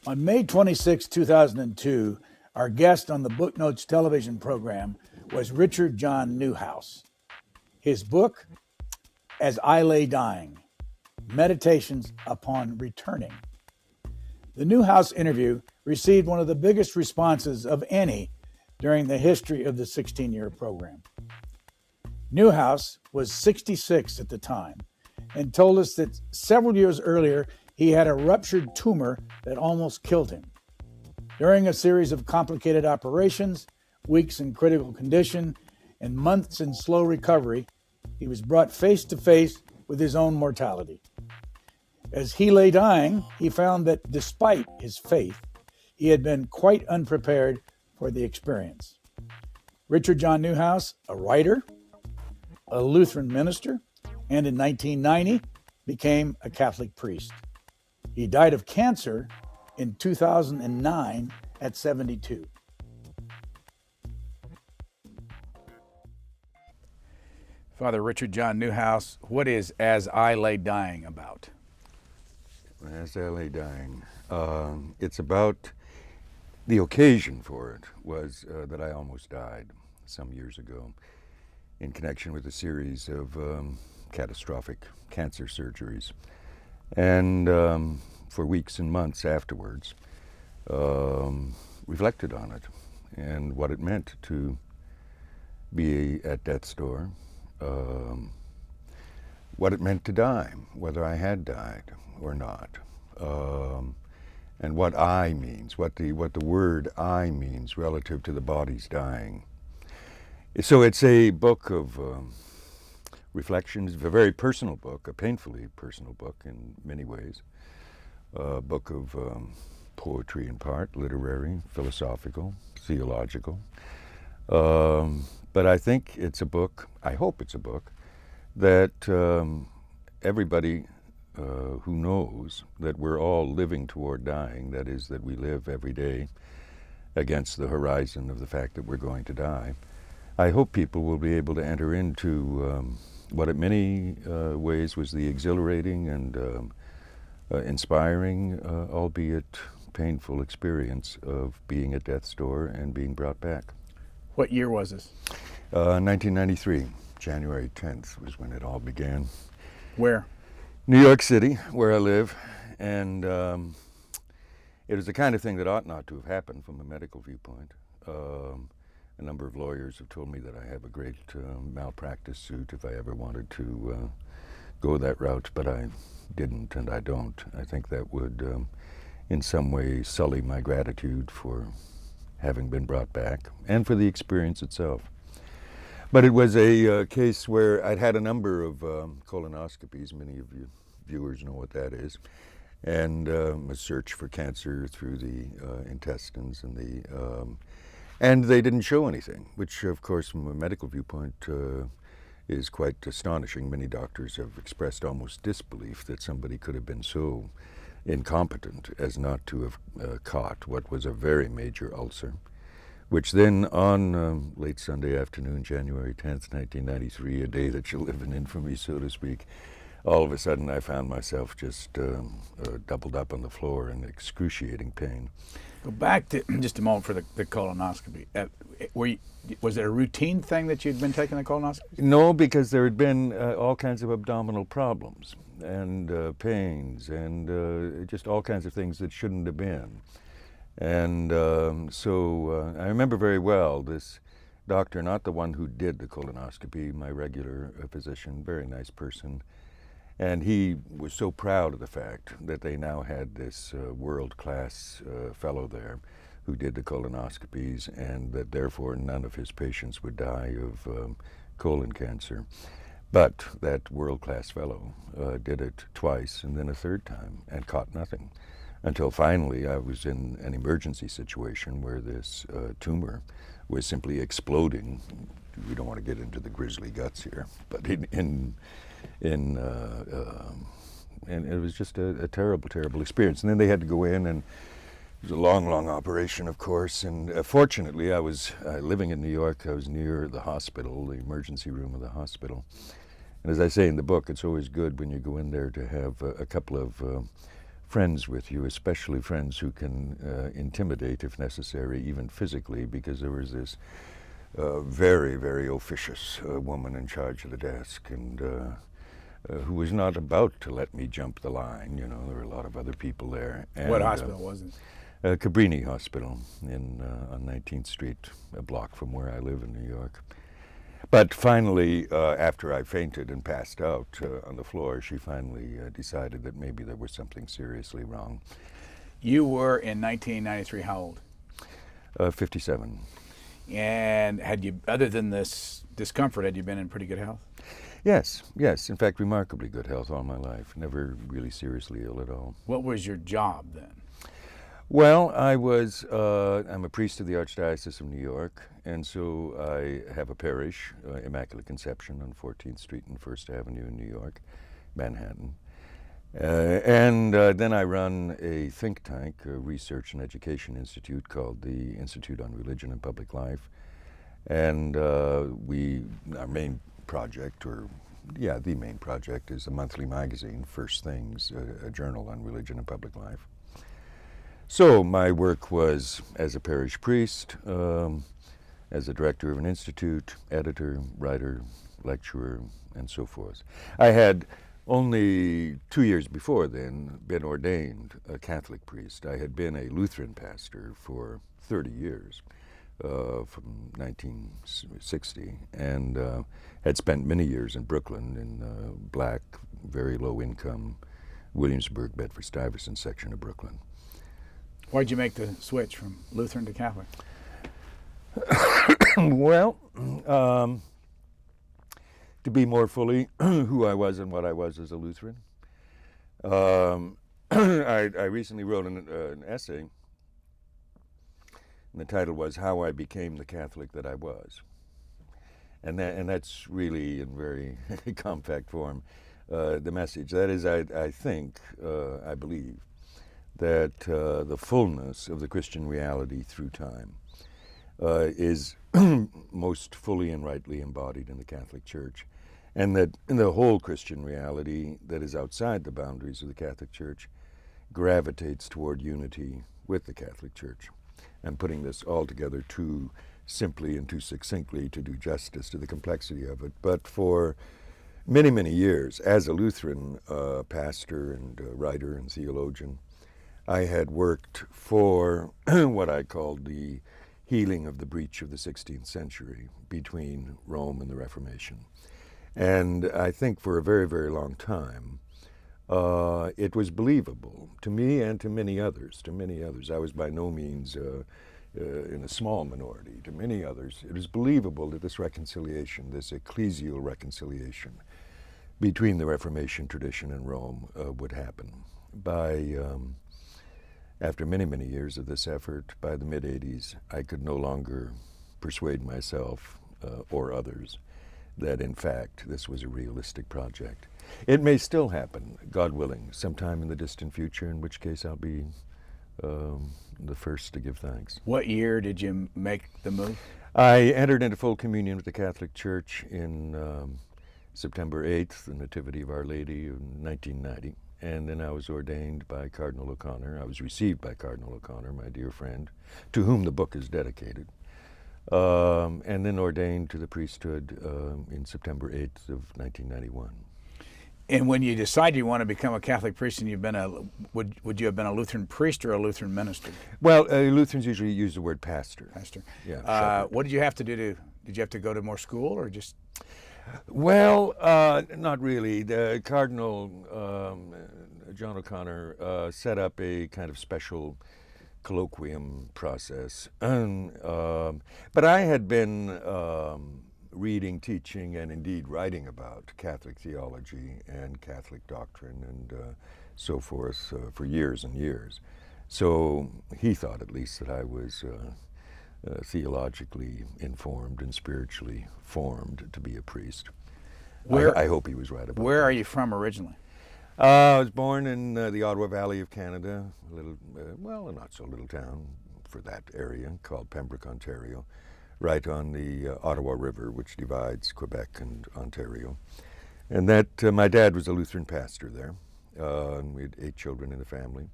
On May 26, 2002, our guest on the Booknotes television program was Richard John Neuhaus. His book, As I Lay Dying, Meditations Upon Returning. The Neuhaus interview received one of the biggest responses of any during the history of the 16-year program. Neuhaus was 66 at the time and told us that several years earlier he had a ruptured tumor that almost killed him. During a series of complicated operations, weeks in critical condition, and months in slow recovery, he was brought face to face with his own mortality. As he lay dying, he found that despite his faith, he had been quite unprepared for the experience. Richard John Neuhaus, a writer, a Lutheran minister, and in 1990 became a Catholic priest. He died of cancer in 2009 at 72. Father Richard John Neuhaus, what is As I Lay Dying about? As I Lay Dying, it's about, the occasion for it was that I almost died some years ago in connection with a series of catastrophic cancer surgeries. And for weeks and months afterwards, reflected on it and what it meant to be at death's door, what it meant to die, whether I had died or not, and what I means, what the word I means relative to the body's dying. So it's a book of reflections, a very personal book, a painfully personal book in many ways, a book of poetry in part, literary, philosophical, theological. But I think it's a book, I hope it's a book, that everybody who knows that we're all living toward dying, that is, that we live every day against the horizon of the fact that we're going to die, I hope people will be able to enter into what in many ways was the exhilarating and inspiring, albeit painful experience of being at death's door and being brought back. What year was this? 1993, January 10th was when it all began. Where? New York City, where I live, and it was the kind of thing that ought not to have happened from a medical viewpoint. A number of lawyers have told me that I have a great malpractice suit if I ever wanted to go that route, but I didn't and I don't. I think that would in some way sully my gratitude for having been brought back and for the experience itself. But it was a case where I'd had a number of colonoscopies. Many of you viewers know what that is, and a search for cancer through the intestines and they didn't show anything, which of course from a medical viewpoint is quite astonishing. Many doctors have expressed almost disbelief that somebody could have been so incompetent as not to have caught what was a very major ulcer, which then on late Sunday afternoon, January 10th, 1993, a day that shall live in infamy, so to speak, all of a sudden I found myself just doubled up on the floor in excruciating pain. Go back to just a moment for the colonoscopy. Was it a routine thing that you'd been taking the colonoscopy? No, because there had been all kinds of abdominal problems and pains and just all kinds of things that shouldn't have been. And so I remember very well this doctor, not the one who did the colonoscopy, my regular physician, very nice person. And he was so proud of the fact that they now had this world-class fellow there who did the colonoscopies, and that therefore none of his patients would die of colon cancer. But that world-class fellow did it twice and then a third time and caught nothing, until finally I was in an emergency situation where this tumor was simply exploding. We don't want to get into the grisly guts here, but and it was just a terrible, terrible experience. And then they had to go in, and it was a long, long operation, of course. And fortunately, I was living in New York. I was near the hospital, the emergency room of the hospital. And as I say in the book, it's always good when you go in there to have a couple of friends with you, especially friends who can intimidate if necessary, even physically, because there was this very, very officious woman in charge of the desk, and who was not about to let me jump the line. You know, there were a lot of other people there. And, what hospital was it? Cabrini Hospital on 19th Street, a block from where I live in New York. But finally, after I fainted and passed out on the floor, she finally decided that maybe there was something seriously wrong. You were, in 1993, how old? 57. And had you, other than this discomfort, had you been in pretty good health? Yes, yes. In fact, remarkably good health all my life. Never really seriously ill at all. What was your job then? Well, I'm a priest of the Archdiocese of New York, and so I have a parish, Immaculate Conception, on 14th Street and 1st Avenue in New York, Manhattan. And then I run a think tank, a research and education institute called the Institute on Religion and Public Life. And our main project, the main project, is a monthly magazine, First Things, a journal on religion and public life. So my work was as a parish priest, as a director of an institute, editor, writer, lecturer, and so forth. I had only 2 years before then been ordained a Catholic priest. I had been a Lutheran pastor for 30 years, from 1960, and had spent many years in Brooklyn in black, very low income, Williamsburg, Bedford-Stuyvesant section of Brooklyn. Why'd you make the switch from Lutheran to Catholic? Well, to be more fully who I was and what I was as a Lutheran. I recently wrote an essay, and the title was "How I Became the Catholic That I Was." And that's really, in very compact form, the message. That is, I believe, that the fullness of the Christian reality through time is most fully and rightly embodied in the Catholic Church, and that in the whole Christian reality that is outside the boundaries of the Catholic Church gravitates toward unity with the Catholic Church. I'm putting this all together too simply and too succinctly to do justice to the complexity of it, but for many, many years, as a Lutheran pastor and writer and theologian, I had worked for what I called the healing of the breach of the 16th century between Rome and the Reformation. And I think for a very, very long time, it was believable to me and to many others. I was by no means in a small minority. To many others, it was believable that this reconciliation, this ecclesial reconciliation between the Reformation tradition and Rome would happen. After many, many years of this effort, by the mid-'80s, I could no longer persuade myself or others that, in fact, this was a realistic project. It may still happen, God willing, sometime in the distant future, in which case I'll be the first to give thanks. What year did you make the move? I entered into full communion with the Catholic Church in September 8th, the Nativity of Our Lady, in 1990. And then I was ordained by Cardinal O'Connor. I was received by Cardinal O'Connor, my dear friend, to whom the book is dedicated. And then ordained to the priesthood in September 8th of 1991. And when you decided you want to become a Catholic priest, and you've been would you have been a Lutheran priest or a Lutheran minister? Well, Lutherans usually use the word pastor. Pastor. Yeah. What did you have to do did you have to go to more school or just? Well, not really. The Cardinal John O'Connor set up a kind of special colloquium process. But I had been reading, teaching, and indeed writing about Catholic theology and Catholic doctrine and so forth for years and years. So he thought, at least, that I was theologically informed and spiritually formed to be a priest. I hope he was right about that. Where are you from originally? I was born in the Ottawa Valley of Canada, a little, a not-so-little town for that area called Pembroke, Ontario, right on the Ottawa River, which divides Quebec and Ontario. And that my dad was a Lutheran pastor there, We had 8 children in the family.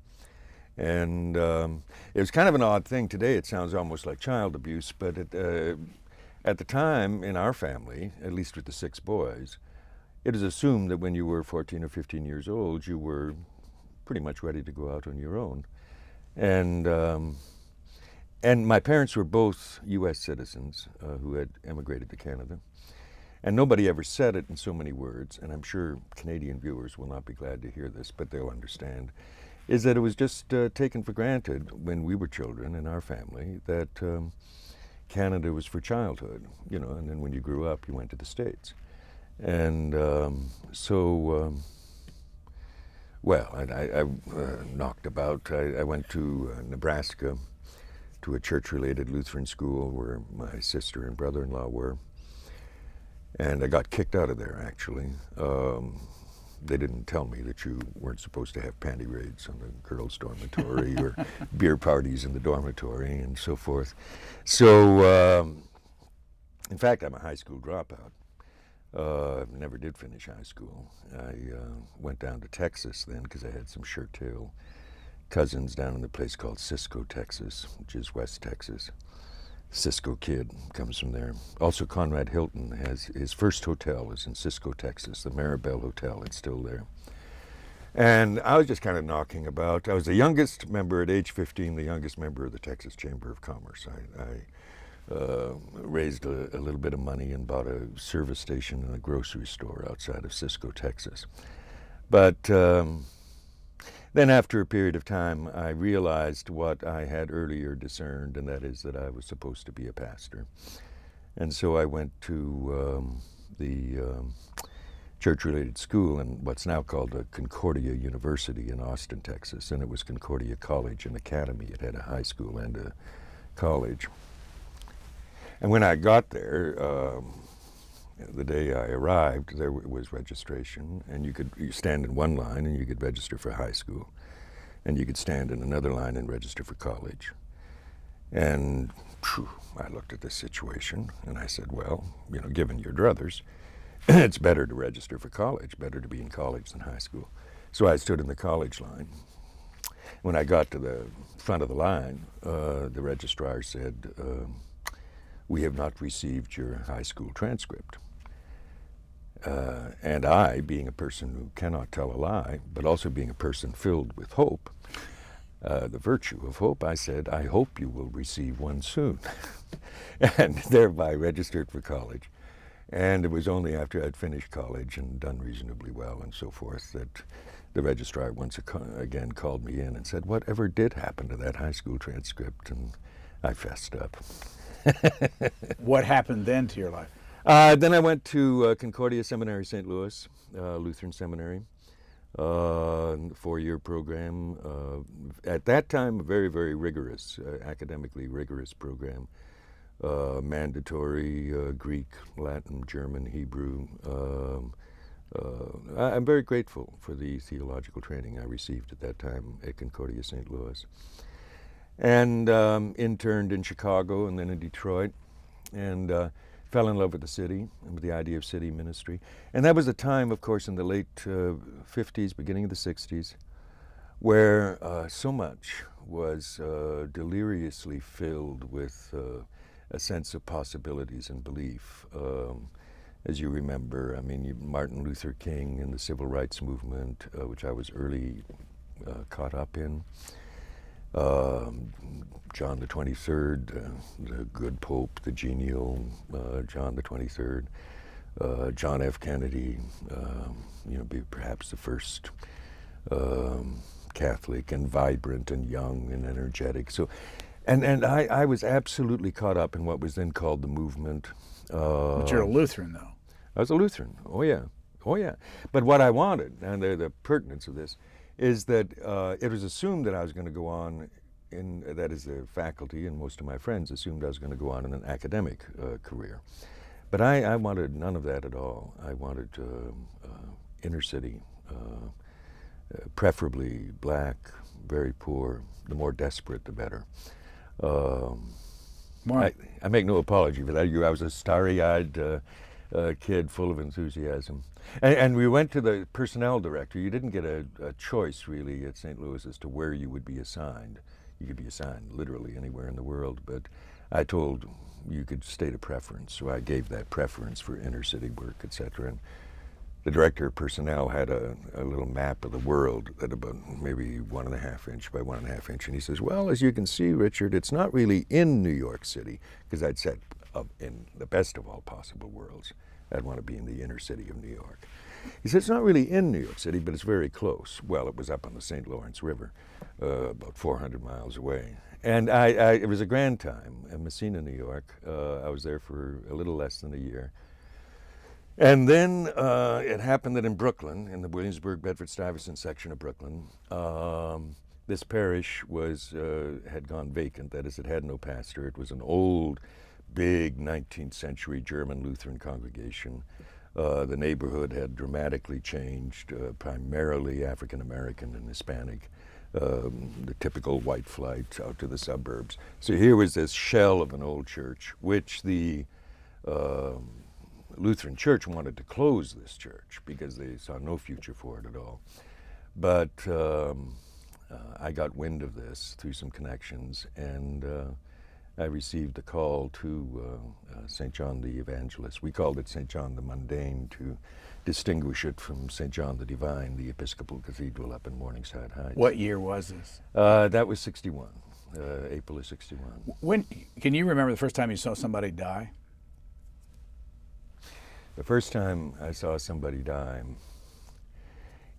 And it was kind of an odd thing. Today it sounds almost like child abuse, but at the time in our family, at least with the 6 boys, it is assumed that when you were 14 or 15 years old, you were pretty much ready to go out on your own. And my parents were both U.S. citizens who had emigrated to Canada. And nobody ever said it in so many words, and I'm sure Canadian viewers will not be glad to hear this, but they'll understand, is that it was just taken for granted when we were children in our family that Canada was for childhood, you know, and then when you grew up, you went to the States. And well, I knocked about. I went to Nebraska to a church-related Lutheran school where my sister and brother-in-law were. And I got kicked out of there, actually. They didn't tell me that you weren't supposed to have panty raids on the girls' dormitory or beer parties in the dormitory and so forth. So, in fact, I'm a high school dropout. Never did finish high school. I went down to Texas then because I had some shirt-tail cousins down in a place called Cisco, Texas, which is West Texas. Cisco Kid comes from there. Also, Conrad Hilton has his first hotel is in Cisco, Texas, the Maribel Hotel. It's still there. And I was just kind of knocking about. I was the youngest member at age 15, the youngest member of the Texas Chamber of Commerce. I raised a little bit of money and bought a service station and a grocery store outside of Cisco, Texas. But then after a period of time, I realized what I had earlier discerned, and that is that I was supposed to be a pastor. And so I went to the church-related school in what's now called Concordia University in Austin, Texas, and it was Concordia College and Academy. It had a high school and a college. And when I got there, the day I arrived, there was registration, and you stand in one line and you could register for high school, and you could stand in another line and register for college. And I looked at this situation and I said, well, you know, given your druthers, it's better to register for college, better to be in college than high school. So I stood in the college line. When I got to the front of the line, the registrar said, we have not received your high school transcript. And I, being a person who cannot tell a lie, but also being a person filled with hope, the virtue of hope, I said, I hope you will receive one soon. And thereby registered for college. And it was only after I'd finished college and done reasonably well and so forth that the registrar once again called me in and said, whatever did happen to that high school transcript? And I fessed up. What happened then to your life? Then I went to Concordia Seminary, St. Louis, Lutheran Seminary, 4-year program. At that time, a very, very rigorous, academically rigorous program. Mandatory Greek, Latin, German, Hebrew. I'm very grateful for the theological training I received at that time at Concordia St. Louis. And interned in Chicago and then in Detroit, and fell in love with the city and with the idea of city ministry. And that was a time, of course, in the late 50s, beginning of the 60s, where so much was deliriously filled with a sense of possibilities and belief. As you remember, I mean, Martin Luther King and the Civil Rights Movement, which I was early caught up in. John the 23rd, the good Pope, the genial John the 23rd, John F. Kennedy, you know, be perhaps the first Catholic and vibrant and young and energetic. So, and I was absolutely caught up in what was then called the movement. But you're a Lutheran, though. I was a Lutheran. Oh yeah, oh yeah. But what I wanted, and the pertinence of this, is that it was assumed that I was going to go on that is the faculty and most of my friends assumed I was going to go on in an academic career. But I wanted none of that at all. I wanted inner city, preferably black, very poor, the more desperate the better. I make no apology for that. I was a starry-eyed kid full of enthusiasm. And we went to the personnel director. You didn't get a choice, really, at St. Louis as to where you would be assigned. You could be assigned literally anywhere in the world, but I told you could state a preference, so I gave that preference for inner city work, etc. And the director of personnel had a little map of the world that about maybe 1.5 inch by 1.5 inch, and he says, well, as you can see, Richard, it's not really in New York City, because I'd said in the best of all possible worlds, I'd want to be in the inner city of New York. He said, it's not really in New York City, but it's very close. Well, it was up on the St. Lawrence River, about 400 miles away. And it was a grand time in Messina, New York. I was there for a little less than a year. And then it happened that in Brooklyn, in the Williamsburg, Bedford-Stuyvesant section of Brooklyn, this parish had gone vacant. That is, it had no pastor. It was an old, big 19th century German Lutheran congregation. The neighborhood had dramatically changed, primarily African American and Hispanic, the typical white flight out to the suburbs. So here was this shell of an old church, which the Lutheran Church wanted to close this church because they saw no future for it at all. But I got wind of this through some connections, and I received a call to St. John the Evangelist. We called it St. John the Mundane to distinguish it from St. John the Divine, the Episcopal Cathedral up in Morningside Heights. What year was this? That was 61, April of 61. Can you remember the first time you saw somebody die? The first time I saw somebody die,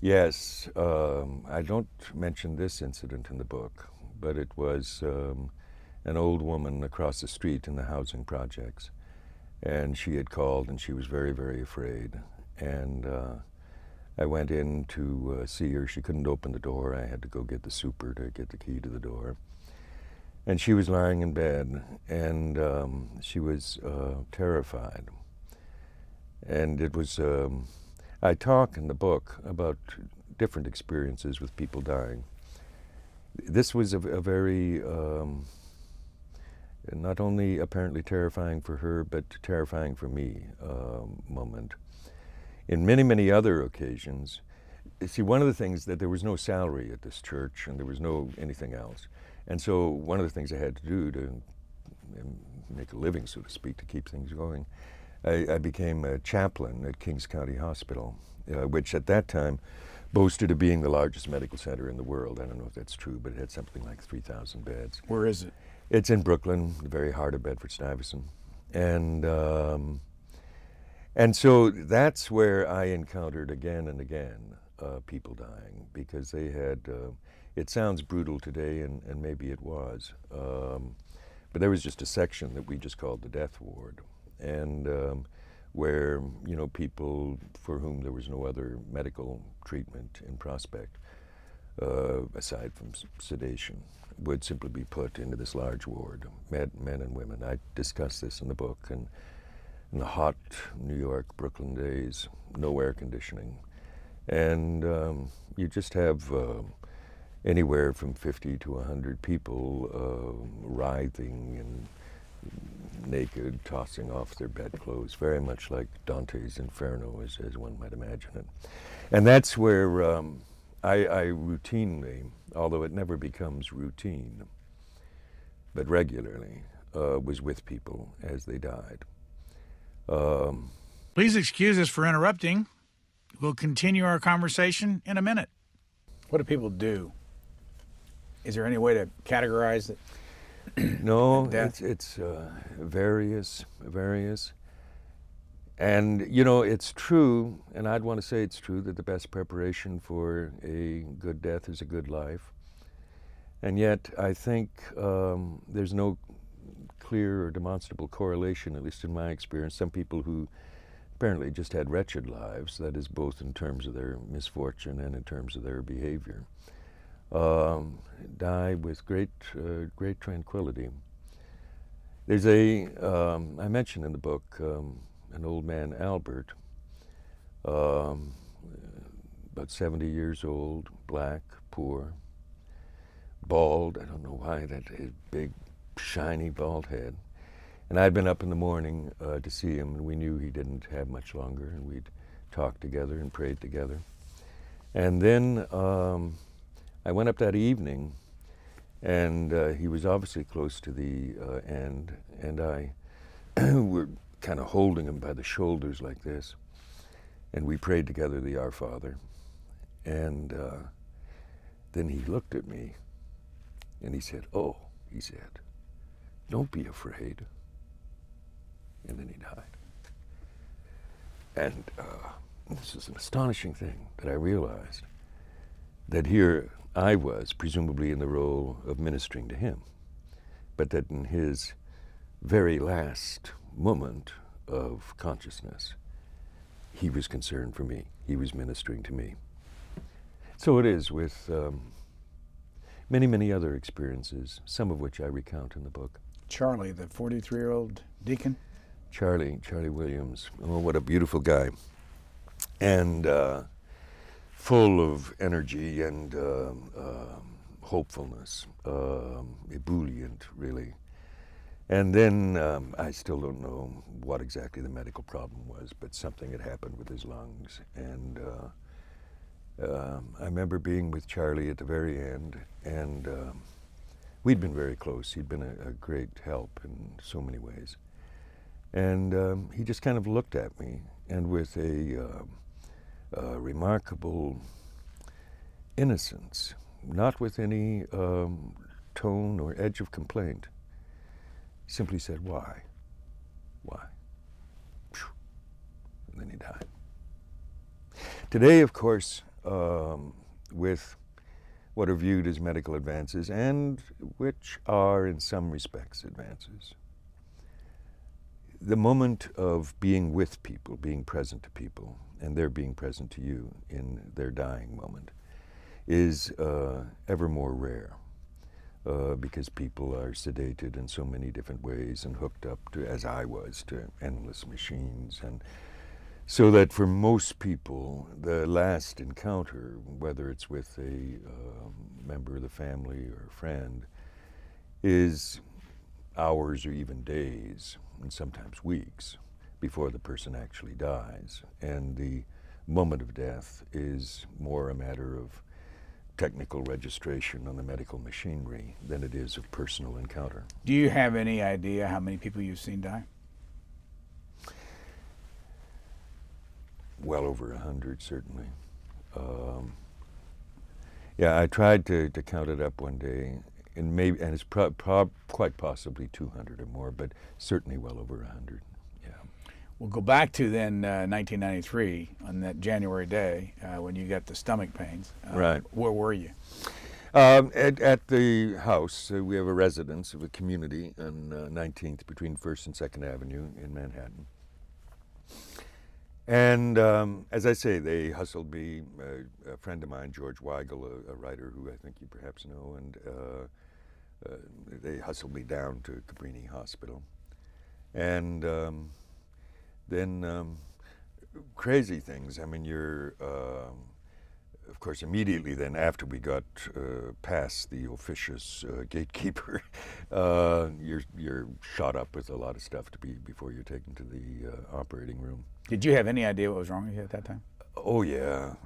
yes, I don't mention this incident in the book, but it was an old woman across the street in the housing projects, and she had called and she was very, very afraid. And I went in to see her. She couldn't open the door. I had to go get the super to get the key to the door. And she was lying in bed, and she was terrified. And it was, I talk in the book about different experiences with people dying. This was a very, not only apparently terrifying for her, but terrifying for me moment. In many, many other occasions, see, one of the things that there was no salary at this church and there was no anything else. And so one of the things I had to do to make a living, so to speak, to keep things going, I became a chaplain at Kings County Hospital, which at that time boasted of being the largest medical center in the world. I don't know if that's true, but it had something like 3,000 beds. Where is it? It's in Brooklyn, the very heart of Bedford-Stuyvesant. And so that's where I encountered again and again people dying, because they had, it sounds brutal today, and maybe it was, but there was just a section that we just called the death ward, and where, you know, people for whom there was no other medical treatment in prospect, aside from sedation, would simply be put into this large ward, men and women. I discuss this in the book, and in the hot New York, Brooklyn days, no air conditioning. And you just have anywhere from 50 to 100 people writhing and naked, tossing off their bedclothes, very much like Dante's Inferno, as one might imagine it. And that's where I routinely, although it never becomes routine, but regularly, was with people as they died. Please excuse us for interrupting. We'll continue our conversation in a minute. What do people do? Is there any way to categorize it? No, it's various. And, you know, it's true, and I'd want to say it's true, that the best preparation for a good death is a good life. And yet, I think there's no clear or demonstrable correlation, at least in my experience. Some people who apparently just had wretched lives, that is both in terms of their misfortune and in terms of their behavior, die with great tranquility. There's I mentioned in the book, an old man, Albert, about 70 years old, black, poor, bald. I don't know why, that big, shiny bald head. And I'd been up in the morning to see him, and we knew he didn't have much longer, and we'd talked together and prayed together. And then I went up that evening, and he was obviously close to the end, and I were kind of holding him by the shoulders like this, and we prayed together the Our Father. And then he looked at me, and he said, "Oh," he said, "don't be afraid." And then he died. And this is an astonishing thing that I realized, that here I was, presumably in the role of ministering to him, but that in his very last moment of consciousness, he was concerned for me. He was ministering to me. So it is with many, many other experiences, some of which I recount in the book. Charlie, the 43-year-old deacon? Charlie Williams. Oh, what a beautiful guy. And full of energy and hopefulness, ebullient, really. And then I still don't know what exactly the medical problem was, but something had happened with his lungs. And I remember being with Charlie at the very end, and we'd been very close. He'd been a great help in so many ways. And he just kind of looked at me, and with a remarkable innocence, not with any tone or edge of complaint, simply said, "Why? Why?" And then he died. Today, of course, with what are viewed as medical advances, and which are in some respects advances, the moment of being with people, being present to people, and they're being present to you in their dying moment, is ever more rare, because people are sedated in so many different ways and hooked up to, as I was, to endless machines. And so that for most people, the last encounter, whether it's with a member of the family or a friend, is hours or even days, and sometimes weeks, before the person actually dies. And the moment of death is more a matter of technical registration on the medical machinery than it is of personal encounter. Do you have any idea how many people you've seen die? Well over 100, certainly. Yeah, I tried to count it up one day, and it's quite possibly 200 or more, but certainly well over 100. Yeah. We'll go back to then 1993 on that January day when you got the stomach pains. Right. Where were you? At the house, we have a residence of a community on 19th between 1st and 2nd Avenue in Manhattan. And as I say, they hustled me, a friend of mine, George Weigel, a writer who I think you perhaps know, and they hustled me down to Cabrini Hospital. And then crazy things. I mean, you're, of course, immediately then after we got past the officious gatekeeper, you're shot up with a lot of stuff before you're taken to the operating room. Did you have any idea what was wrong with you at that time? Oh, yeah.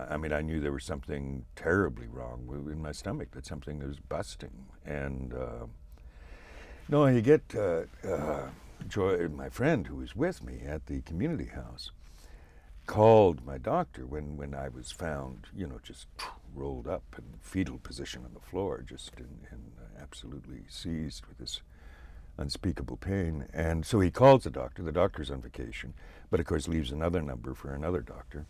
I mean, I knew there was something terribly wrong in my stomach, that something was busting. And no, you get Joy, my friend who was with me at the community house, called my doctor when I was found, just rolled up in fetal position on the floor, just in absolutely seized with this unspeakable pain. And so he calls the doctor's on vacation, but of course leaves another number for another doctor.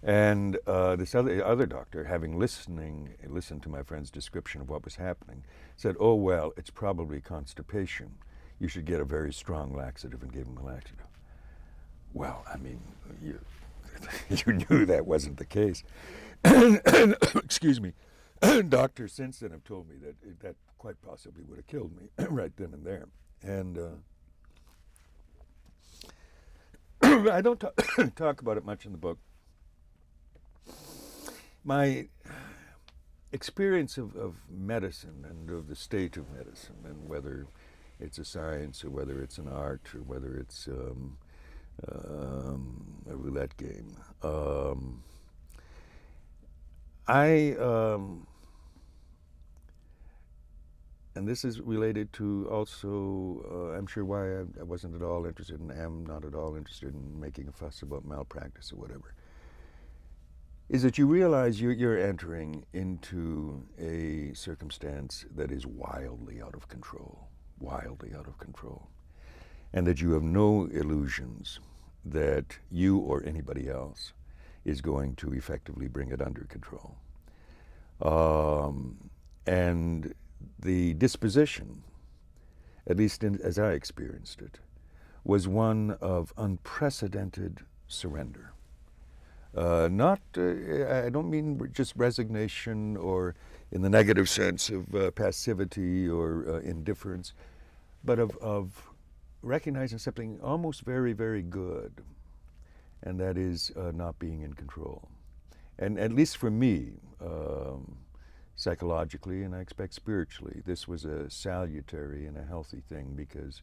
And this other doctor, having listened to my friend's description of what was happening, said, "Oh, well, it's probably constipation. You should get a very strong laxative," and gave him a laxative. Well, I mean, you knew that wasn't the case. Excuse me. Doctors since then have told me that quite possibly would have killed me right then and there. And I don't talk about it much in the book. My experience of medicine and of the state of medicine, and whether it's a science or whether it's an art or whether it's a roulette game. I and this is related to also, I'm sure why I wasn't at all interested and am not at all interested in making a fuss about malpractice or whatever, is that you realize you're entering into a circumstance that is wildly out of control, and that you have no illusions that you or anybody else is going to effectively bring it under control. And the disposition, at least as I experienced it, was one of unprecedented surrender. I don't mean just resignation or in the negative sense of passivity or indifference, but of recognizing something almost very, very good, and that is not being in control. And at least for me, psychologically, and I expect spiritually, this was a salutary and a healthy thing, because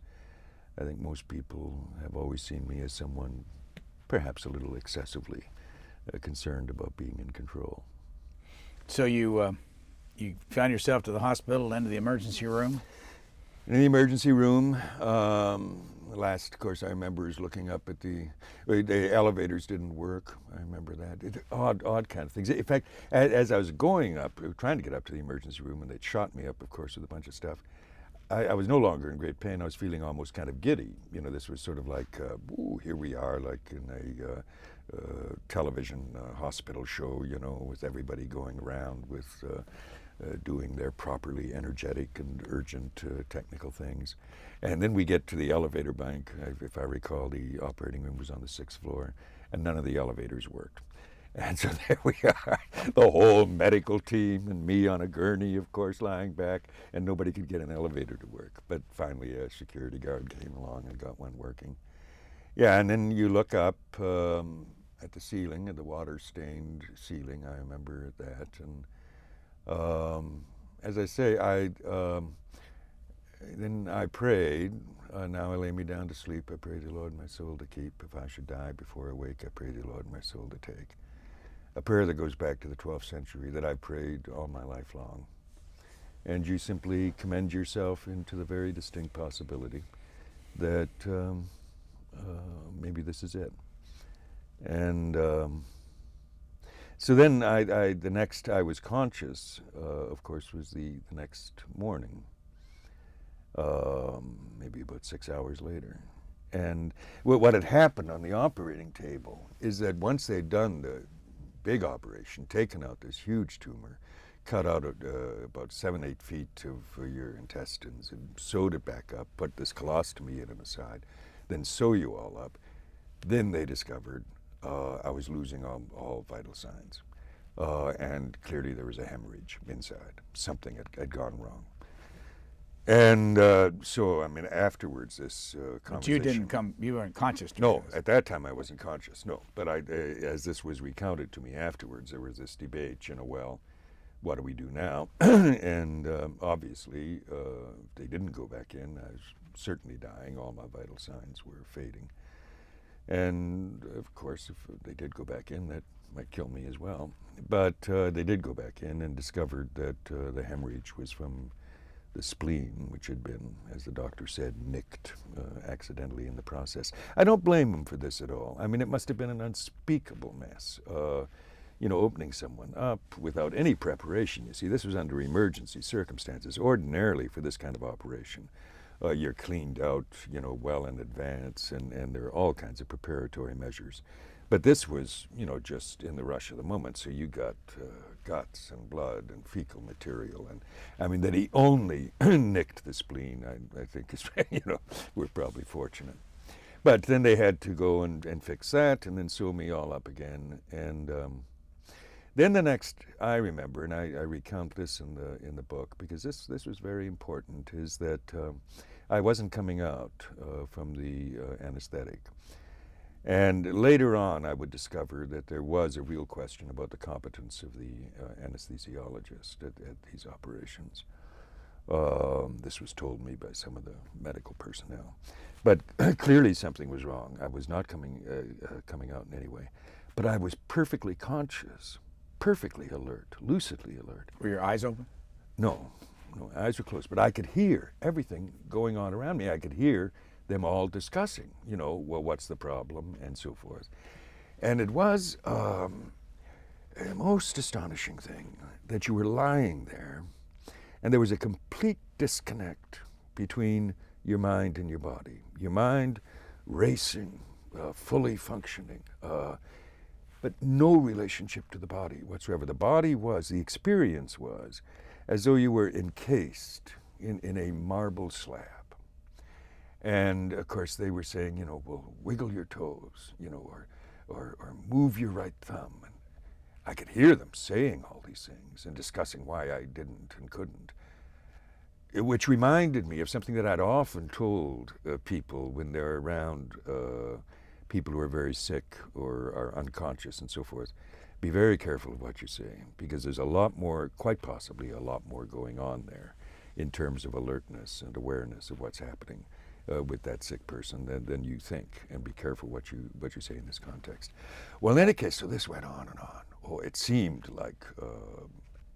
I think most people have always seen me as someone perhaps a little excessively concerned about being in control. So you found yourself to the hospital, into the emergency room? In the emergency room, last, of course, I remember is looking up at the elevators didn't work. I remember that. Odd kind of things. In fact, as I was going up, trying to get up to the emergency room, and they'd shot me up, of course, with a bunch of stuff, I was no longer in great pain. I was feeling almost kind of giddy. You know, this was sort of like, ooh, here we are, like in a television hospital show, you know, with everybody going around with doing their properly energetic and urgent technical things. And then we get to the elevator bank. If I recall, the operating room was on the 6th floor, and none of the elevators worked. And so there we are, the whole medical team, and me on a gurney, of course, lying back, and nobody could get an elevator to work. But finally a security guard came along and got one working. Yeah, and then you look up at the ceiling, at the water-stained ceiling, I remember that. And as I say, then I prayed. Now I lay me down to sleep. I pray the Lord my soul to keep. If I should die before I wake, I pray the Lord my soul to take. A prayer that goes back to the 12th century that I've prayed all my life long. And you simply commend yourself into the very distinct possibility that maybe this is it. And so then the next I was conscious, of course, was the next morning, maybe about 6 hours later. And what had happened on the operating table is that once they'd done the big operation, taken out this huge tumor, cut out about 7-8 feet of your intestines and sewed it back up, put this colostomy in on the side, then sew you all up, then they discovered I was losing all vital signs. And clearly there was a hemorrhage inside. Something had gone wrong. And so, I mean, afterwards, this conversation... But you weren't conscious? No, at that time I wasn't conscious, no. But as this was recounted to me afterwards, there was this debate, you know, well, what do we do now? And obviously, if they didn't go back in, I was certainly dying. All my vital signs were fading. And of course, if they did go back in, that might kill me as well. But they did go back in and discovered that the hemorrhage was from the spleen, which had been, as the doctor said, nicked accidentally in the process. I don't blame him for this at all. I mean, it must have been an unspeakable mess. You know, opening someone up without any preparation. You see, this was under emergency circumstances. Ordinarily, for this kind of operation, you're cleaned out, you know, well in advance, and there are all kinds of preparatory measures. But this was, you know, just in the rush of the moment. So you got guts and blood and fecal material, and I mean that he only nicked the spleen. I think is, you know, we're probably fortunate. But then they had to go and fix that, and then sew me all up again. And then the next, I remember, and I recount this in the book because this was very important, is that I wasn't coming out from the anesthetic. And later on, I would discover that there was a real question about the competence of the anesthesiologist at these operations. This was told me by some of the medical personnel. But clearly something was wrong. I was not coming out in any way. But I was perfectly conscious, perfectly alert, lucidly alert. Were your eyes open? No, my eyes were closed, but I could hear everything going on around me. I could hear them all discussing, well, what's the problem, and so forth. And it was a most astonishing thing that you were lying there, and there was a complete disconnect between your mind and your body. Your mind racing, fully functioning, but no relationship to the body whatsoever. The body was, the experience was, as though you were encased in a marble slab. And of course they were saying, well, wiggle your toes, or move your right thumb. And I could hear them saying all these things and discussing why I didn't and couldn't, which reminded me of something that I'd often told people when they're around people who are very sick or are unconscious and so forth. Be very careful of what you're saying, because there's a lot more, quite possibly a lot more going on there in terms of alertness and awareness of what's happening with that sick person than you think, and be careful what you say in this context. Well, in any case, so this went on and on. Oh, it seemed like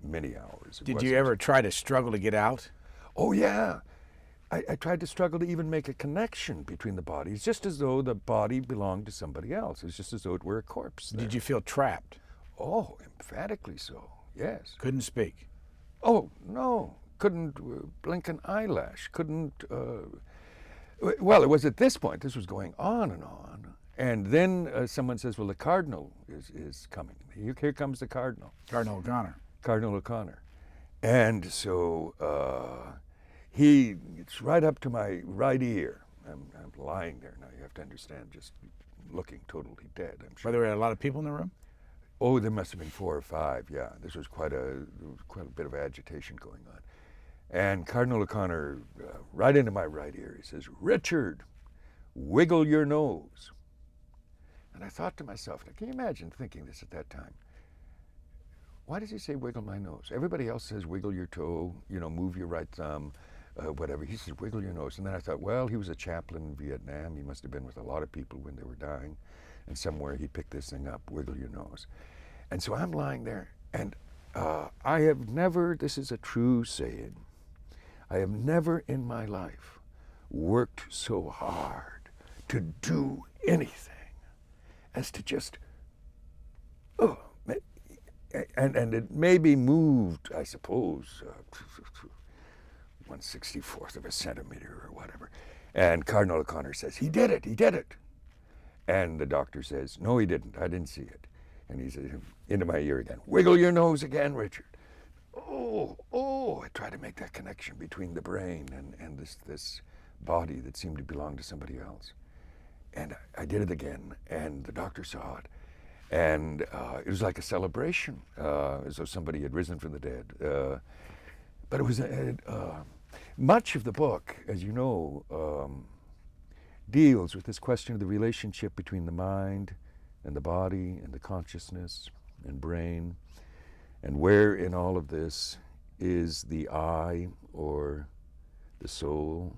many hours. Did you ever try to struggle to get out? Oh, yeah. I tried to struggle to even make a connection between the bodies, just as though the body belonged to somebody else. It's just as though it were a corpse there. Did you feel trapped? Oh, emphatically so, yes. Couldn't speak? Oh, no. Couldn't blink an eyelash. Couldn't... Well, it was at this point, this was going on and on. And then someone says, well, the cardinal is coming. Here comes the cardinal. Cardinal O'Connor. Cardinal O'Connor. And so it's right up to my right ear. I'm lying there. Now, you have to understand, just looking totally dead, I'm sure. Were there a lot of people in the room? Oh, there must have been 4 or 5, yeah. This was quite a bit of agitation going on. And Cardinal O'Connor, right into my right ear, he says, "Richard, wiggle your nose." And I thought to myself, now, can you imagine thinking this at that time? Why does he say wiggle my nose? Everybody else says wiggle your toe, move your right thumb, whatever. He says wiggle your nose. And then I thought, well, he was a chaplain in Vietnam. He must have been with a lot of people when they were dying. And somewhere he picked this thing up, wiggle your nose. And so I'm lying there, and I have never, this is a true saying, I have never in my life worked so hard to do anything as to just, and it maybe moved, I suppose, 1/64th of a centimeter or whatever. And Cardinal O'Connor says, he did it. And the doctor says, no, he didn't, I didn't see it. And he says, into my ear again, wiggle your nose again, Richard. I tried to make that connection between the brain and this body that seemed to belong to somebody else. And I did it again, and the doctor saw it. And it was like a celebration, as though somebody had risen from the dead. But it was, much of the book, as you know, deals with this question of the relationship between the mind and the body and the consciousness and brain, and where in all of this is the I, or the soul,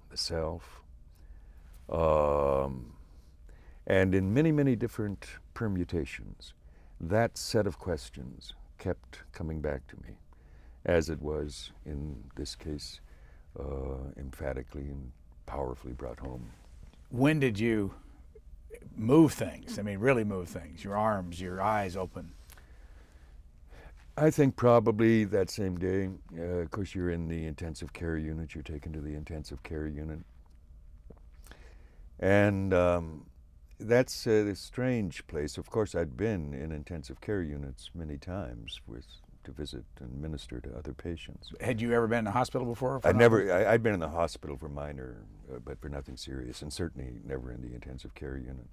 the self. And in many, many different permutations, that set of questions kept coming back to me, as it was in this case, emphatically and powerfully brought home. When did you move things? I mean, really move things? Your arms, your eyes open? I think probably that same day. Of course, you're in the intensive care unit. You're taken to the intensive care unit. And that's a strange place. Of course, I'd been in intensive care units many times to visit and minister to other patients. Had you ever been in a hospital before? I'd been in the hospital for minor, but for nothing serious, and certainly never in the intensive care unit.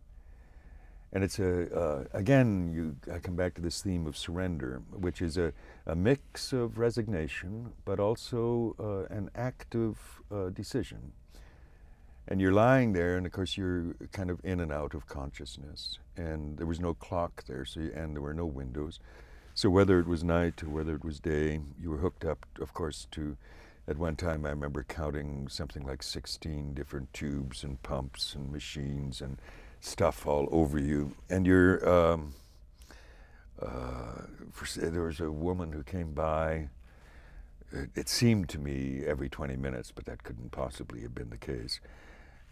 And it's again, I come back to this theme of surrender, which is a mix of resignation, but also an active decision. And you're lying there, and of course you're kind of in and out of consciousness. And there was no clock there, and there were no windows. So whether it was night or whether it was day, you were hooked up, of course, to At one time, I remember counting something like 16 different tubes and pumps and machines and stuff all over you. And there was a woman who came by. It seemed to me every 20 minutes, but that couldn't possibly have been the case.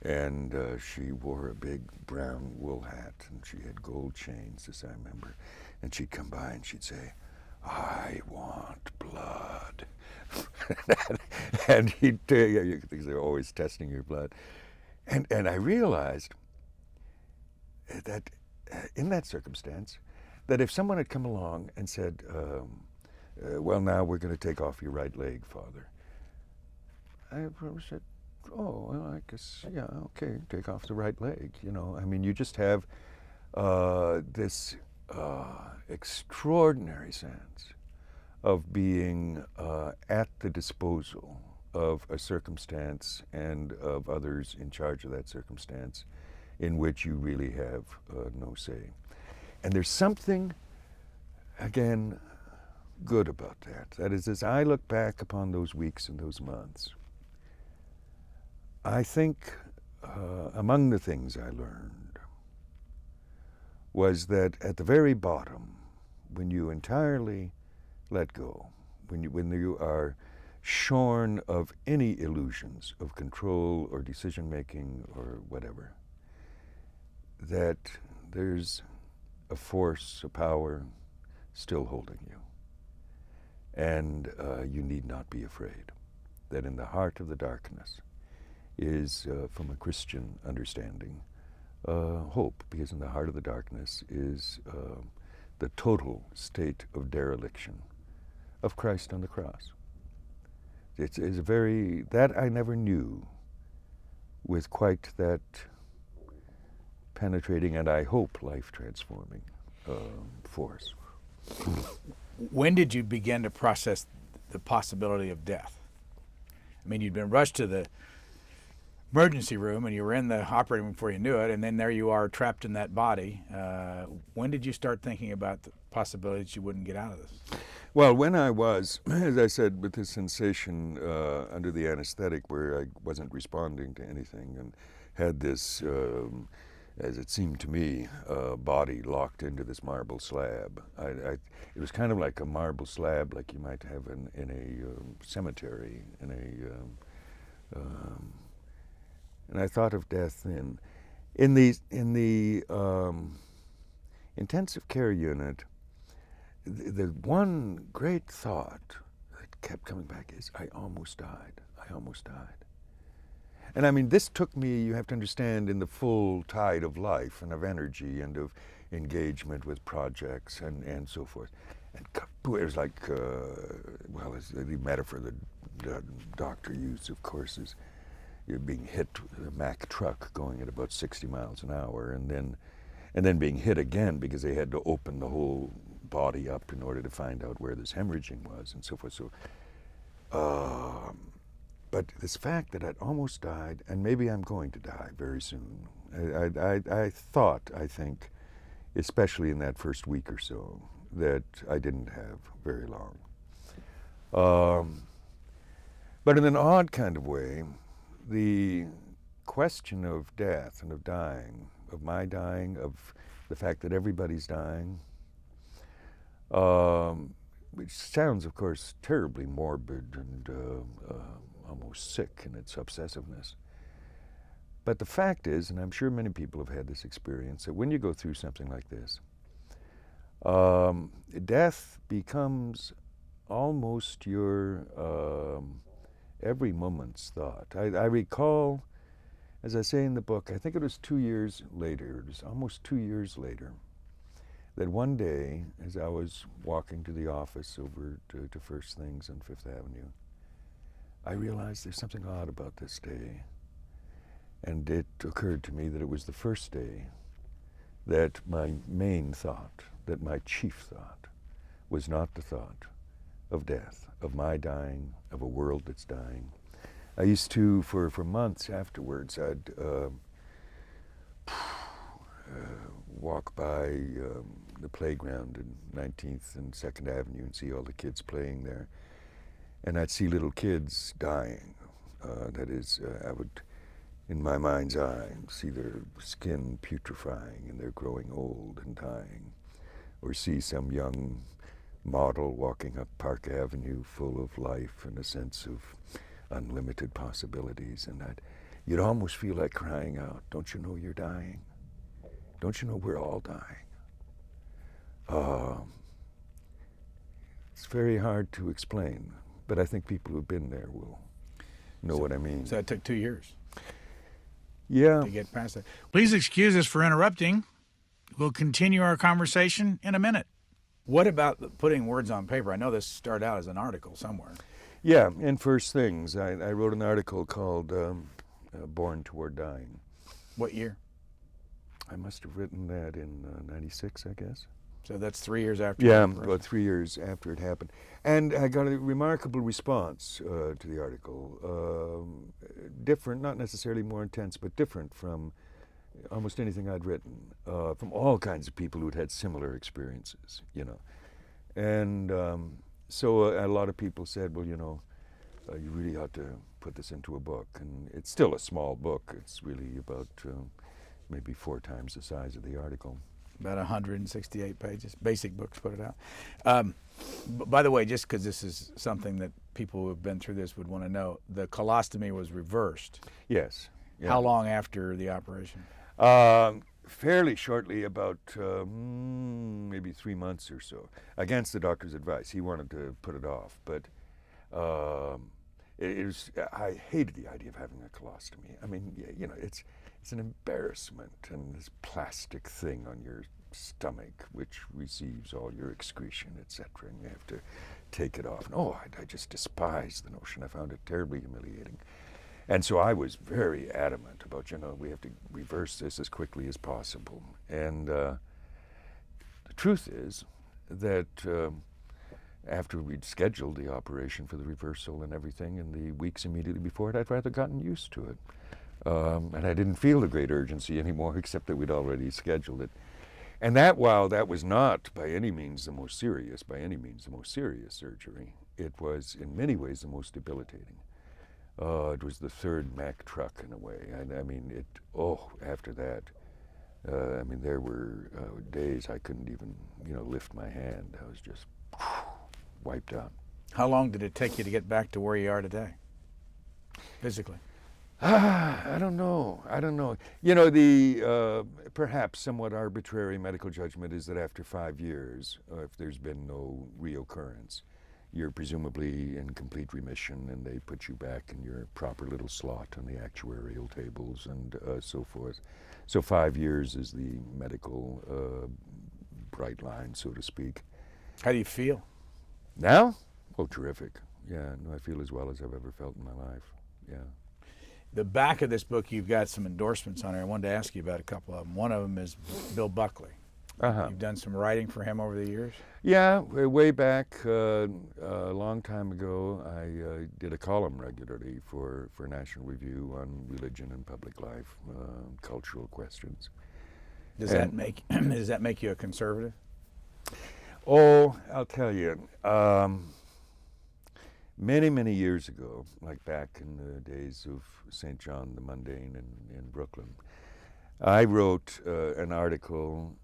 And she wore a big brown wool hat, and she had gold chains, as I remember. And she'd come by and she'd say, "I want blood." And he'd tell you, because they're always testing your blood. And I realized that in that circumstance, that if someone had come along and said, well, now we're going to take off your right leg, Father, I probably said, oh, well, I guess, yeah, okay, take off the right leg. You know, I mean, you just have this extraordinary sense of being at the disposal of a circumstance and of others in charge of that circumstance in which you really have no say. And there's something, again, good about that. That is, as I look back upon those weeks and those months, I think among the things I learned was that at the very bottom, when you entirely let go, when you are shorn of any illusions of control or decision-making or whatever, that there's a force, a power still holding you. And you need not be afraid. That in the heart of the darkness is, from a Christian understanding, hope, because in the heart of the darkness is the total state of dereliction of Christ on the cross. It's a very, that I never knew with quite that penetrating and I hope life-transforming force. When did you begin to process the possibility of death? I mean, you'd been rushed to the emergency room and you were in the operating room before you knew it, and then there you are trapped in that body. When did you start thinking about the possibility that you wouldn't get out of this? Well, when I was, as I said, with this sensation under the anesthetic where I wasn't responding to anything and had this, as it seemed to me, body locked into this marble slab. It was kind of like a marble slab like you might have in a cemetery, and I thought of death then. In the intensive care unit, the one great thought that kept coming back is, I almost died. I almost died. And I mean, this took me, you have to understand, in the full tide of life and of energy and of engagement with projects and so forth. And it was like, well, the metaphor the doctor used, of course, is you're being hit with a Mack truck going at about 60 miles an hour and then being hit again because they had to open the whole body up in order to find out where this hemorrhaging was and so forth. So, but this fact that I'd almost died, and maybe I'm going to die very soon, I thought, I think, especially in that first week or so, that I didn't have very long. But in an odd kind of way, the question of death and of dying, of my dying, of the fact that everybody's dying, which sounds, of course, terribly morbid and almost sick in its obsessiveness. But the fact is, and I'm sure many people have had this experience, that when you go through something like this, death becomes almost your every moment's thought. I recall, as I say in the book, I think it was 2 years later, it was almost 2 years later, that one day, as I was walking to the office over to First Things on Fifth Avenue, I realized there's something odd about this day. And it occurred to me that it was the first day that my main thought, that my chief thought, was not the thought of death, of my dying, of a world that's dying. I used to, for months afterwards, I'd walk by the playground in 19th and 2nd Avenue and see all the kids playing there. and I'd see little kids dying. That is, I would, in my mind's eye, see their skin putrefying and they're growing old and dying, or see some young model walking up Park Avenue full of life and a sense of unlimited possibilities, and you'd almost feel like crying out, "Don't you know you're dying? Don't you know we're all dying?" It's very hard to explain, but I think people who've been there will know what I mean. So that took 2 years. Yeah. To get past that. Please excuse us for interrupting. We'll continue our conversation in a minute. What about putting words on paper? I know this started out as an article somewhere. Yeah, in First Things, I wrote an article called Born Toward Dying. What year? I must have written that in 96, I guess. So that's 3 years after. Yeah, about 3 years after it happened. And I got a remarkable response to the article. Different, not necessarily more intense, but different from almost anything I'd written, from all kinds of people who'd had similar experiences, you know. And so a lot of people said, well, you know, you really ought to put this into a book. And it's still a small book. It's really about maybe 4 times the size of the article. About 168 pages. Basic books put it out. By the way, just because this is something that people who have been through this would want to know, the colostomy was reversed. Yes. Yeah. How long after the operation? Fairly shortly, about maybe 3 months or so, against the doctor's advice. He wanted to put it off, but it was. I hated the idea of having a colostomy. I mean, you know, it's an embarrassment, and this plastic thing on your stomach which receives all your excretion, etc., and you have to take it off. And, I just despised the notion. I found it terribly humiliating. And so I was very adamant about, you know, we have to reverse this as quickly as possible. And the truth is that after we'd scheduled the operation for the reversal and everything, in the weeks immediately before it, I'd rather gotten used to it. And I didn't feel the great urgency anymore, except that we'd already scheduled it. And that, while that was not by any means the most serious surgery, it was in many ways the most debilitating. It was the third Mack truck in a way. I mean, after that, I mean, there were days I couldn't even, you know, lift my hand. I was just wiped out. How long did it take you to get back to where you are today, physically? I don't know. You know, the perhaps somewhat arbitrary medical judgment is that after 5 years, if there's been no reoccurrence, you're presumably in complete remission, and they put you back in your proper little slot on the actuarial tables and so forth. So 5 years is the medical bright line, so to speak. How do you feel now? Oh, terrific. Yeah, no, I feel as well as I've ever felt in my life. Yeah. The back of this book, you've got some endorsements on there. I wanted to ask you about a couple of them. One of them is Bill Buckley. Uh-huh. You've done some writing for him over the years? Yeah, way back a long time ago, I did a column regularly for National Review on religion and public life, cultural questions. Does that make you a conservative? Oh, I'll tell you. Many years ago, like back in the days of St. John the Mundane in Brooklyn, I wrote an article,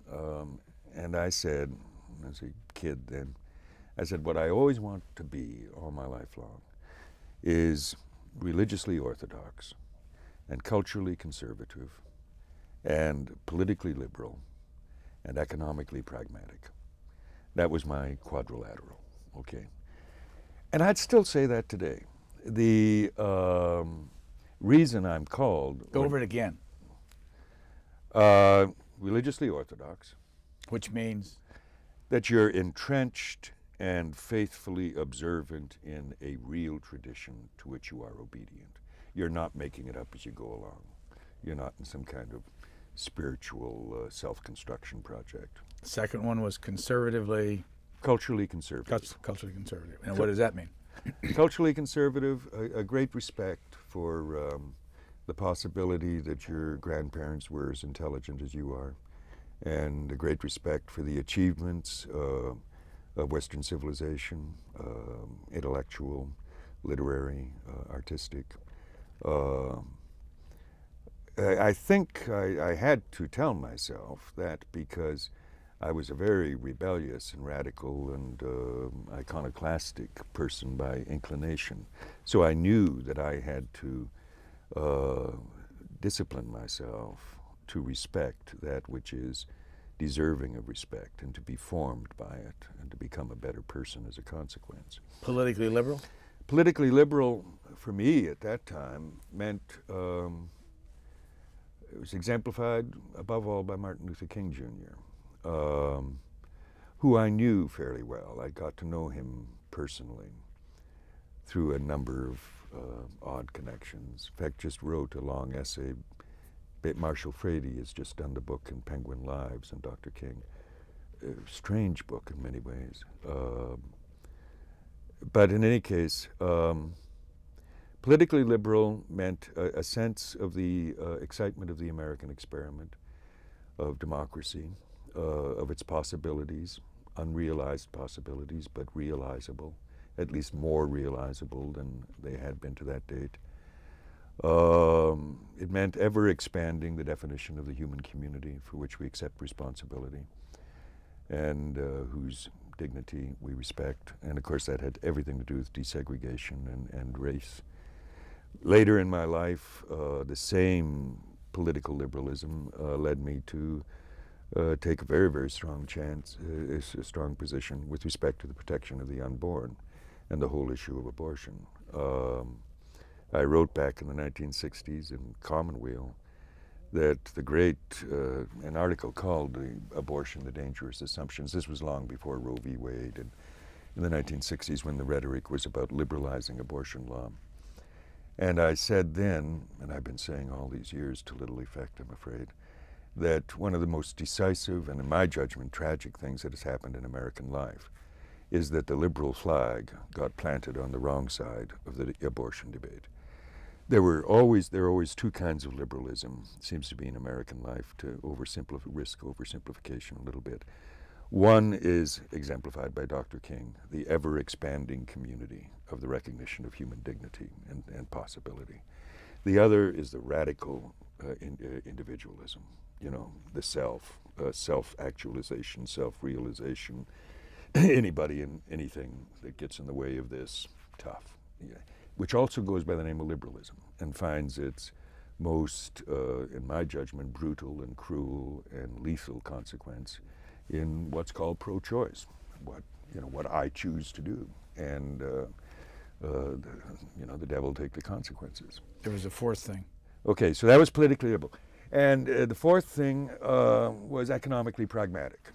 and I said, as a kid then, I said, what I always want to be all my life long is religiously orthodox and culturally conservative and politically liberal and economically pragmatic. That was my quadrilateral, okay? And I'd still say that today. The reason I'm called... Go over it again. Religiously orthodox. Which means? That you're entrenched and faithfully observant in a real tradition to which you are obedient. You're not making it up as you go along. You're not in some kind of spiritual self-construction project. The second one was conservatively... Culturally conservative. Culturally conservative. And what does that mean? Culturally conservative, a great respect for the possibility that your grandparents were as intelligent as you are, and a great respect for the achievements of Western civilization, intellectual, literary, artistic. I think I had to tell myself that because I was a very rebellious and radical and iconoclastic person by inclination. So I knew that I had to discipline myself to respect that which is deserving of respect and to be formed by it and to become a better person as a consequence. Politically liberal? Politically liberal for me at that time meant it was exemplified above all by Martin Luther King Jr., who I knew fairly well. I got to know him personally through a number of odd connections. In fact, just wrote a long essay. Marshall Frady has just done the book in Penguin Lives on Dr. King. A strange book in many ways. But in any case, politically liberal meant a sense of the excitement of the American experiment, of democracy, of its possibilities, unrealized possibilities, but realizable, at least more realizable than they had been to that date. It meant ever expanding the definition of the human community for which we accept responsibility and whose dignity we respect. And of course that had everything to do with desegregation and race. Later in my life, the same political liberalism led me to take a very, very strong strong position with respect to the protection of the unborn and the whole issue of abortion. I wrote back in the 1960s in Commonweal that an article called "The Abortion, the Dangerous Assumptions." This was long before Roe v. Wade, and in the 1960s when the rhetoric was about liberalizing abortion law. And I said then, and I've been saying all these years to little effect, I'm afraid, that one of the most decisive and, in my judgment, tragic things that has happened in American life is that the liberal flag got planted on the wrong side of the abortion debate. There are always two kinds of liberalism, it seems to be in American life, to risk oversimplification a little bit. One is exemplified by Dr. King, the ever-expanding community of the recognition of human dignity and possibility. The other is the radical individualism, the self-actualization, self-realization. Anybody and anything that gets in the way of this, tough. Yeah. Which also goes by the name of liberalism and finds its most, in my judgment, brutal and cruel and lethal consequence in what's called pro-choice, what I choose to do, and the devil take the consequences. There was a fourth thing. Okay, so that was politically liberal, and the fourth thing was economically pragmatic.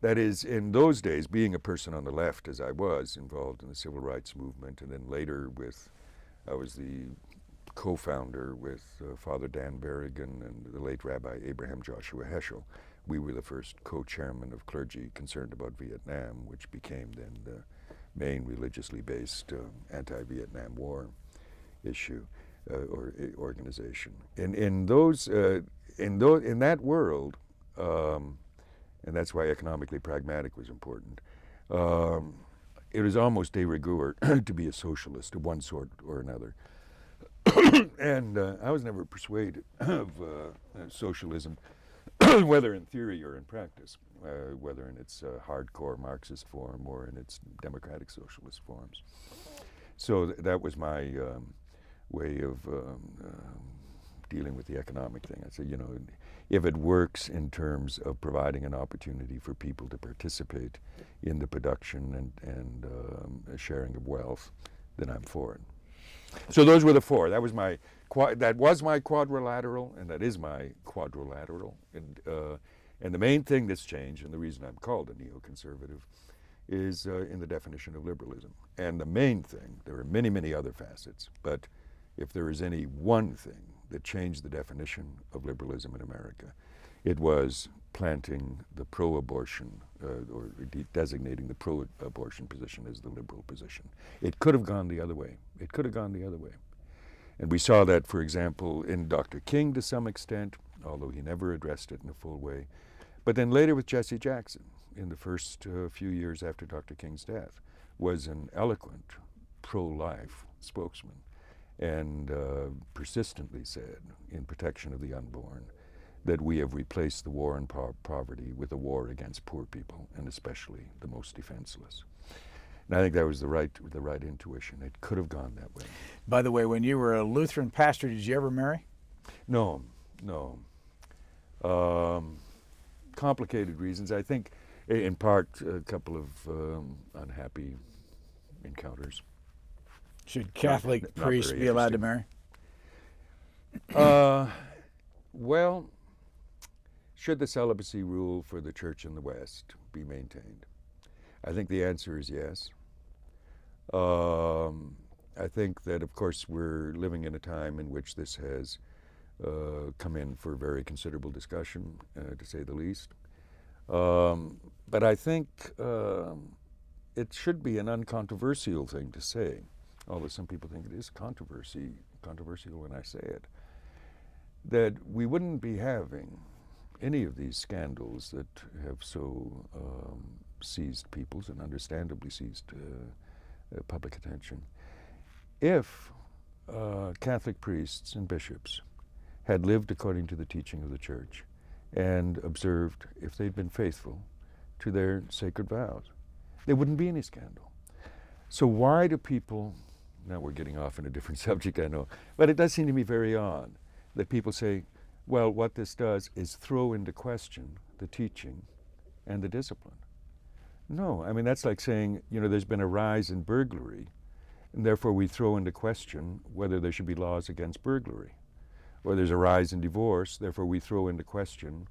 That is, in those days, being a person on the left, as I was, involved in the civil rights movement, and then later I was the co-founder with Father Dan Berrigan and the late Rabbi Abraham Joshua Heschel. We were the first co-chairman of clergy concerned about Vietnam, which became then the main religiously based anti-Vietnam War issue or organization. In that world, and that's why economically pragmatic was important. It was almost de rigueur to be a socialist of one sort or another. And I was never persuaded of socialism, whether in theory or in practice, whether in its hardcore Marxist form or in its democratic socialist forms. So that was my way of dealing with the economic thing. I said, if it works in terms of providing an opportunity for people to participate in the production and sharing of wealth, then I'm for it. So those were the four. That was my quadrilateral, and that is my quadrilateral. And the main thing that's changed, and the reason I'm called a neoconservative, is in the definition of liberalism. And the main thing, there are many, many other facets, but if there is any one thing that changed the definition of liberalism in America, it was planting the pro-abortion or designating the pro-abortion position as the liberal position. It could have gone the other way. It could have gone the other way. And we saw that, for example, in Dr. King to some extent, although he never addressed it in a full way. But then later with Jesse Jackson, in the first few years after Dr. King's death, was an eloquent pro-life spokesman, and persistently said, in protection of the unborn, that we have replaced the war on poverty with a war against poor people, and especially the most defenseless. And I think that was the right intuition. It could have gone that way. By the way, when you were a Lutheran pastor, did you ever marry? No. Complicated reasons. I think, in part, a couple of unhappy encounters. Should Catholic Not priests very be allowed to marry? Well, should the celibacy rule for the Church in the West be maintained? I think the answer is yes. I think that, of course, we're living in a time in which this has come in for very considerable discussion, to say the least. But I think it should be an uncontroversial thing to say, although some people think it is controversial when I say it, that we wouldn't be having any of these scandals that have so seized people's and understandably seized public attention if Catholic priests and bishops had lived according to the teaching of the Church and observed, if they'd been faithful to their sacred vows, there wouldn't be any scandal. So why do people, now we're getting off on a different subject, I know, but it does seem to me very odd that people say, well, what this does is throw into question the teaching and the discipline. No, I mean, that's like saying, there's been a rise in burglary, and therefore we throw into question whether there should be laws against burglary. Or there's a rise in divorce, therefore we throw into question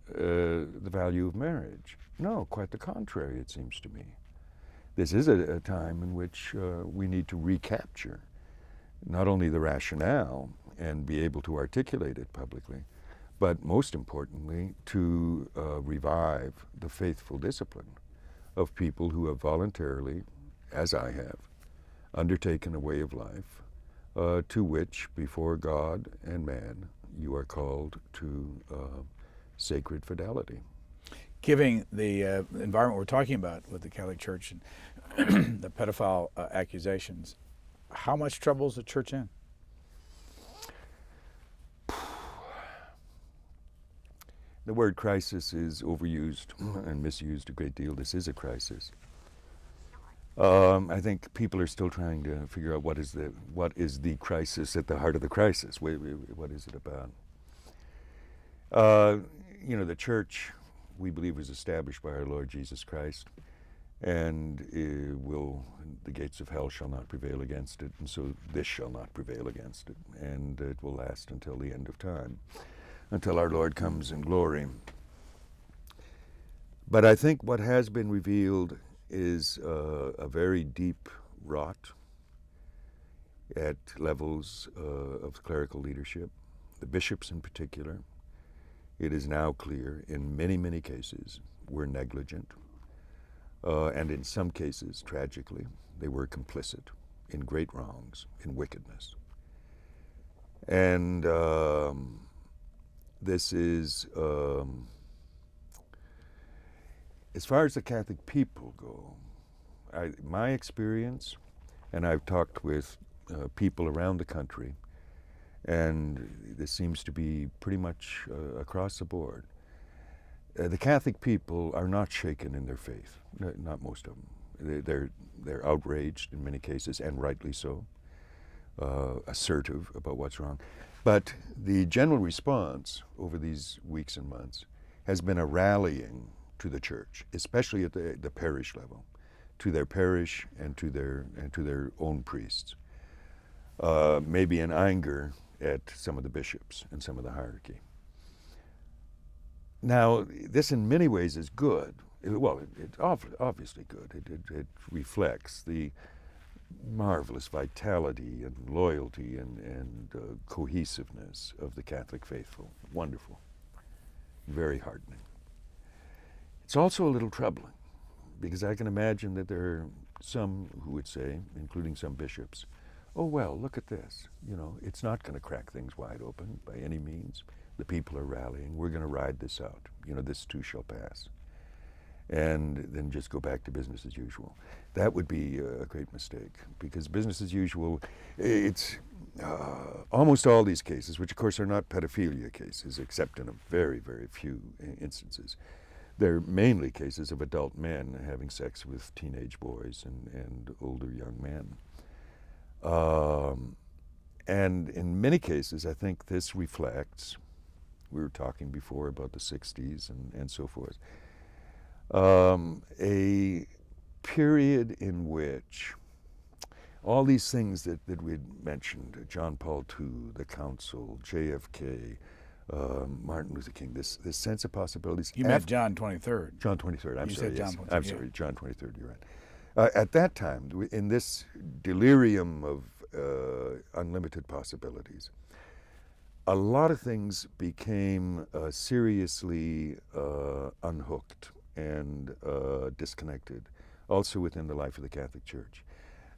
the value of marriage. No, quite the contrary, it seems to me. This is a time in which we need to recapture not only the rationale and be able to articulate it publicly, but most importantly, to revive the faithful discipline of people who have voluntarily, as I have, undertaken a way of life to which, before God and man, you are called to sacred fidelity. Given the environment we're talking about with the Catholic Church and the pedophile accusations, how much trouble is the Church in? The word crisis is overused and misused a great deal. This is a crisis. I think people are still trying to figure out what is the crisis at the heart of the crisis. What is it about? The Church, we believe, was established by our Lord Jesus Christ, and the gates of hell shall not prevail against it, and so this shall not prevail against it, and it will last until the end of time, until our Lord comes in glory. But I think what has been revealed is a very deep rot at levels of clerical leadership, the bishops in particular. It is now clear in many, many cases were negligent, and in some cases, tragically, they were complicit in great wrongs, in wickedness. And this is, as far as the Catholic people go, my experience, and I've talked with people around the country, and this seems to be pretty much across the board, the Catholic people are not shaken in their faith, not most of them. They're outraged in many cases, and rightly so, assertive about what's wrong. But the general response over these weeks and months has been a rallying to the Church, especially at the parish level, to their parish and to their own priests. Maybe in anger at some of the bishops and some of the hierarchy. Now, this in many ways is good. It's obviously good. It reflects the marvelous vitality and loyalty and cohesiveness of the Catholic faithful. Wonderful. Very heartening. It's also a little troubling, because I can imagine that there are some who would say, including some bishops, oh, well, look at this. It's not going to crack things wide open by any means. The people are rallying. We're going to ride this out. This too shall pass. and then just go back to business as usual. That would be a great mistake, because business as usual, it's almost all these cases, which of course are not pedophilia cases, except in a very, very few instances. They're mainly cases of adult men having sex with teenage boys and older young men. And in many cases, I think this reflects, we were talking before about the 60s and so forth, a period in which all these things that we'd mentioned, John Paul II, the Council, JFK, Martin Luther King, this sense of possibilities. You meant John 23rd. John 23rd, I'm you sorry. Said John yes. 23rd, I'm sorry, John 23rd, you're right. At that time, in this delirium of unlimited possibilities, a lot of things became seriously unhooked and disconnected, also within the life of the Catholic Church.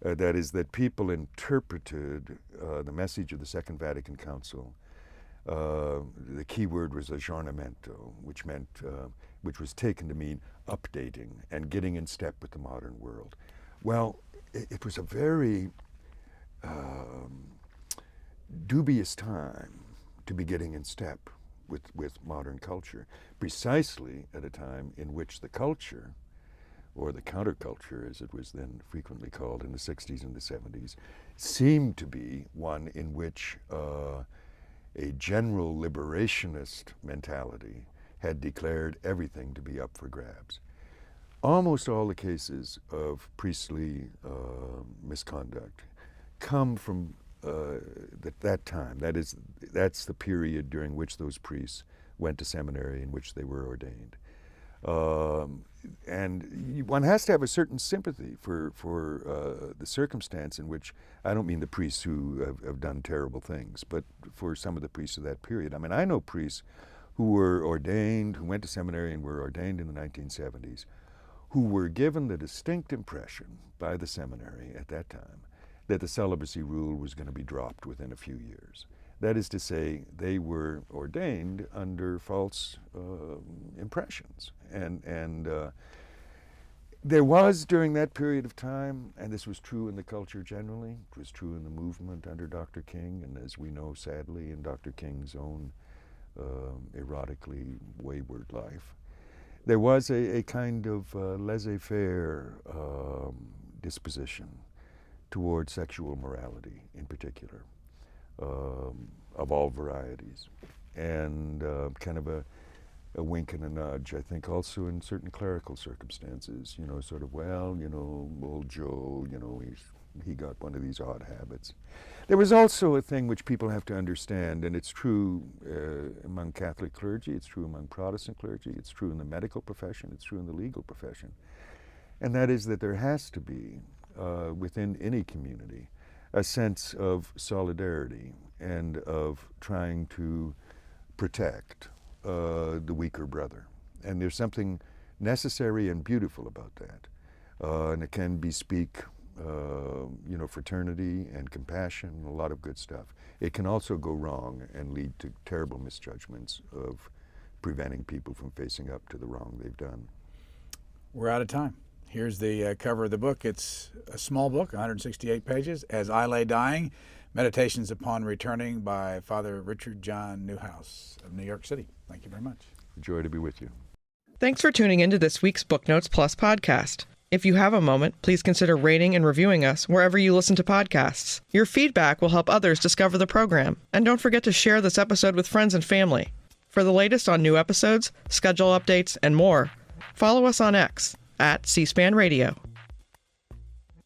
That is, that people interpreted the message of the Second Vatican Council. The key word was aggiornamento, which was taken to mean updating and getting in step with the modern world. Well, it was a very dubious time to be getting in step with modern culture, precisely at a time in which the culture, or the counterculture as it was then frequently called in the 60s and the 70s, seemed to be one in which a general liberationist mentality had declared everything to be up for grabs. Almost all the cases of priestly misconduct come from that time. That's the period during which those priests went to seminary, in which they were ordained. And one has to have a certain sympathy for the circumstance in which, I don't mean the priests who have done terrible things, but for some of the priests of that period. I mean, I know priests who were ordained, who went to seminary and were ordained in the 1970s, who were given the distinct impression by the seminary at that time that the celibacy rule was going to be dropped within a few years. That is to say, they were ordained under false impressions. And there was, during that period of time, and this was true in the culture generally, it was true in the movement under Dr. King, and as we know, sadly, in Dr. King's own erotically wayward life, there was a kind of laissez-faire disposition toward sexual morality in particular. Of all varieties, and kind of a wink and a nudge, I think, also in certain clerical circumstances, you know, sort of, well, you know, old Joe, you know, he got one of these odd habits. There was also a thing which people have to understand, and it's true among Catholic clergy, it's true among Protestant clergy, it's true in the medical profession, it's true in the legal profession, and that is that there has to be, within any community, a sense of solidarity and of trying to protect the weaker brother. And there's something necessary and beautiful about that. And it can bespeak, you know, fraternity and compassion, a lot of good stuff. It can also go wrong and lead to terrible misjudgments of preventing people from facing up to the wrong they've done. We're out of time. Here's the cover of the book. It's a small book, 168 pages, As I Lay Dying, Meditations Upon Returning by Father Richard John Neuhaus of New York City. Thank you very much. A joy to be with you. Thanks for tuning into this week's Booknotes Plus podcast. If you have a moment, please consider rating and reviewing us wherever you listen to podcasts. Your feedback will help others discover the program. And don't forget to share this episode with friends and family. For the latest on new episodes, schedule updates, and more, follow us on X @C-SPAN Radio.